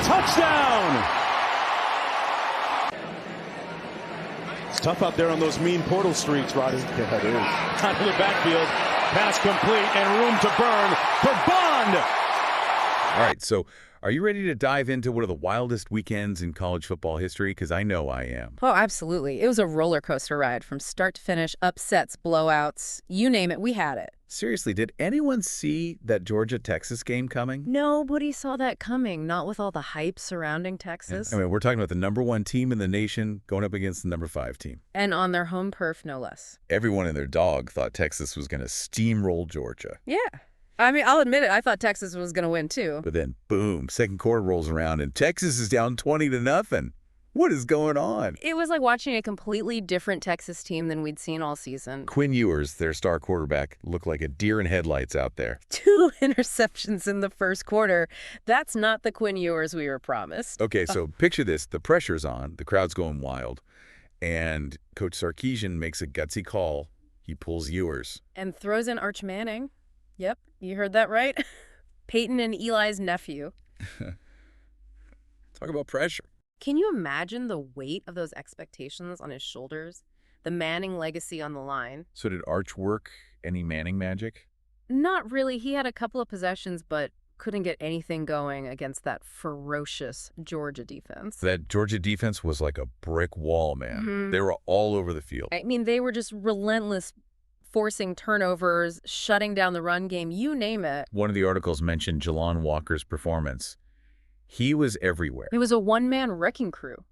Touchdown! It's tough out there on those mean portal streets, Roddy. Yeah, it is. Out of the backfield. Pass complete and room to burn for Bond. All right, so are you ready to dive into one of the wildest weekends in college football history? Because I know I am. Oh, absolutely. It was a roller coaster ride from start to finish, upsets, blowouts, you name it, we had it. Seriously, did anyone see that Georgia-Texas game coming? Nobody saw that coming, not with all the hype surrounding Texas. I mean, we're talking about the #1 team in the nation going up against the #5 team. And on their home turf, no less. Everyone and their dog thought Texas was going to steamroll Georgia. Yeah. I mean, I'll admit it, I thought Texas was going to win too. But then, boom, second quarter rolls around and Texas is down 20-0. What is going on? It was like watching a completely different Texas team than we'd seen all season. Quinn Ewers, their star quarterback, looked like a deer in headlights out there. 2 interceptions in the first quarter. That's not the Quinn Ewers we were promised. Okay, so picture this. The pressure's on. The crowd's going wild. And Coach Sarkisian makes a gutsy call. He pulls Ewers. And throws in Arch Manning. Yep, you heard that right. Peyton and Eli's nephew. Talk about pressure. Can you imagine the weight of those expectations on his shoulders? The Manning legacy on the line? So did Arch work any Manning magic? Not really. He had a couple of possessions, but couldn't get anything going against that ferocious Georgia defense. That Georgia defense was like a brick wall, man. Mm-hmm. They were all over the field. I mean, they were just relentless, forcing turnovers, shutting down the run game, you name it. One of the articles mentioned Jalon Walker's performance. He was everywhere. It was a one-man wrecking crew.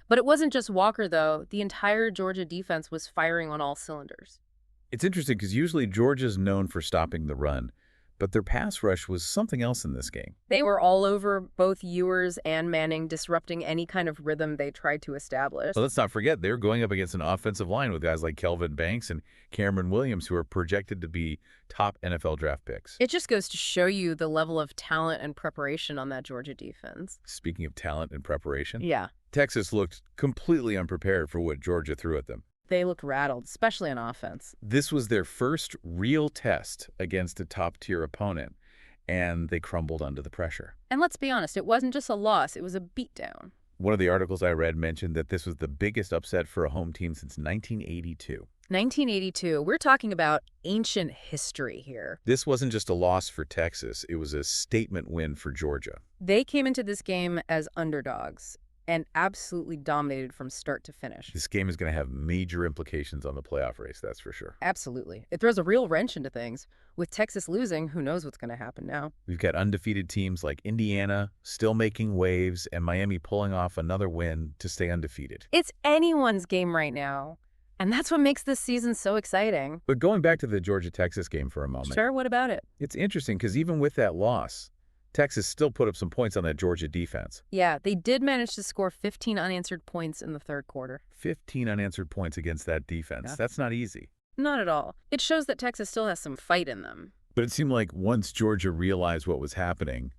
But it wasn't just Walker, though. The entire Georgia defense was firing on all cylinders. It's interesting because usually Georgia's known for stopping the run, but their pass rush was something else in this game. They were all over both Ewers and Manning, disrupting any kind of rhythm they tried to establish. But let's not forget, they were going up against an offensive line with guys like Kelvin Banks and Cameron Williams, who are projected to be top NFL draft picks. It just goes to show you the level of talent and preparation on that Georgia defense. Speaking of talent and preparation, yeah, Texas looked completely unprepared for what Georgia threw at them. They looked rattled, especially on offense. This was their first real test against a top-tier opponent, and they crumbled under the pressure. And let's be honest, it wasn't just a loss, it was a beatdown. One of the articles I read mentioned that this was the biggest upset for a home team since 1982. 1982, we're talking about ancient history here. This wasn't just a loss for Texas, it was a statement win for Georgia. They came into this game as underdogs and absolutely dominated from start to finish. This game is going to have major implications on the playoff race, that's for sure. Absolutely. It throws a real wrench into things. With Texas losing, who knows what's going to happen now? We've got undefeated teams like Indiana still making waves and Miami pulling off another win to stay undefeated. It's anyone's game right now. And that's what makes this season so exciting. But going back to the Georgia-Texas game for a moment. Sure, what about it? It's interesting because even with that loss, Texas still put up some points on that Georgia defense. Yeah, they did manage to score 15 unanswered points in the third quarter. 15 unanswered points against that defense. Yeah. That's not easy. Not at all. It shows that Texas still has some fight in them. But it seemed like once Georgia realized what was happening,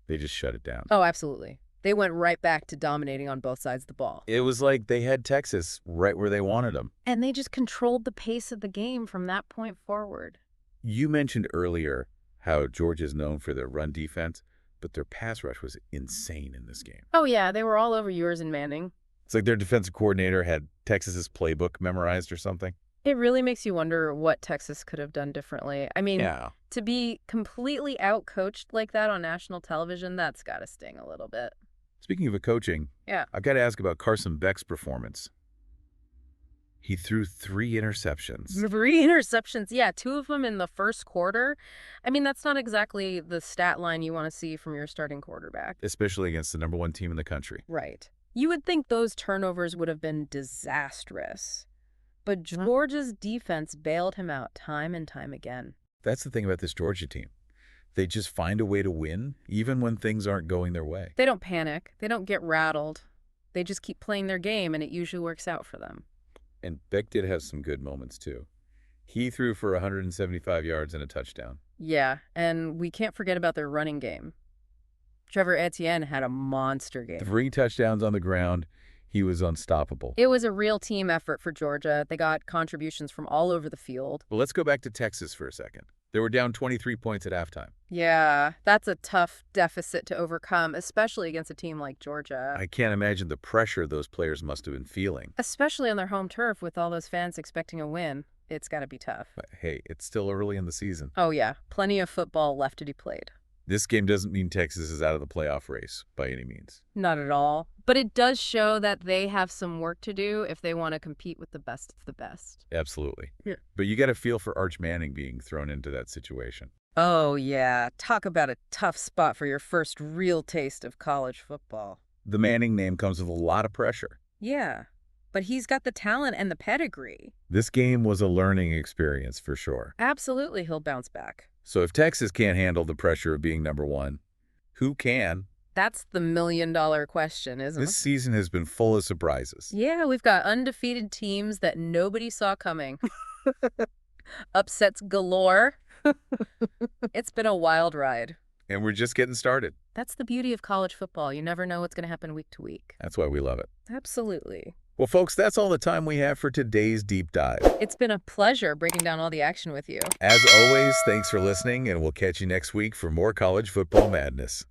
they just shut it down. Oh, absolutely. They went right back to dominating on both sides of the ball. It was like they had Texas right where they wanted them. And they just controlled the pace of the game from that point forward. You mentioned earlier how Georgia's known for their run defense, but their pass rush was insane in this game. Oh, yeah, they were all over Ewers and Manning. It's like their defensive coordinator had Texas's playbook memorized or something. It really makes you wonder what Texas could have done differently. I mean, Yeah. to be completely out-coached like that on national television, that's got to sting a little bit. Speaking of coaching, Yeah. I've got to ask about Carson Beck's performance. He threw 3 interceptions. 3 interceptions. Yeah, 2 of them in the first quarter. I mean, that's not exactly the stat line you want to see from your starting quarterback. Especially against the #1 team in the country. Right. You would think those turnovers would have been disastrous. But Georgia's defense bailed him out time and time again. That's the thing about this Georgia team. They just find a way to win, even when things aren't going their way. They don't panic. They don't get rattled. They just keep playing their game, and it usually works out for them. And Beck did have some good moments, too. He threw for 175 yards and a touchdown. Yeah, and we can't forget about their running game. Trevor Etienne had a monster game. 3 touchdowns on the ground. He was unstoppable. It was a real team effort for Georgia. They got contributions from all over the field. Well, let's go back to Texas for a second. They were down 23 points at halftime. Yeah, that's a tough deficit to overcome, especially against a team like Georgia. I can't imagine the pressure those players must have been feeling. Especially on their home turf with all those fans expecting a win. It's got to be tough. But hey, it's still early in the season. Oh, yeah. Plenty of football left to be played. This game doesn't mean Texas is out of the playoff race by any means. Not at all. But it does show that they have some work to do if they want to compete with the best of the best. Absolutely. Yeah. But you got to feel for Arch Manning being thrown into that situation. Oh, yeah. Talk about a tough spot for your first real taste of college football. The Manning name comes with a lot of pressure. Yeah, but he's got the talent and the pedigree. This game was a learning experience for sure. Absolutely, he'll bounce back. So if Texas can't handle the pressure of being number one, who can? That's the million-dollar question, isn't it? This season has been full of surprises. Yeah, we've got undefeated teams that nobody saw coming. Upsets galore. It's been a wild ride. And we're just getting started. That's the beauty of college football. You never know what's going to happen week to week. That's why we love it. Absolutely. Well, folks, that's all the time we have for today's deep dive. It's been a pleasure breaking down all the action with you. As always, thanks for listening, and we'll catch you next week for more college football madness.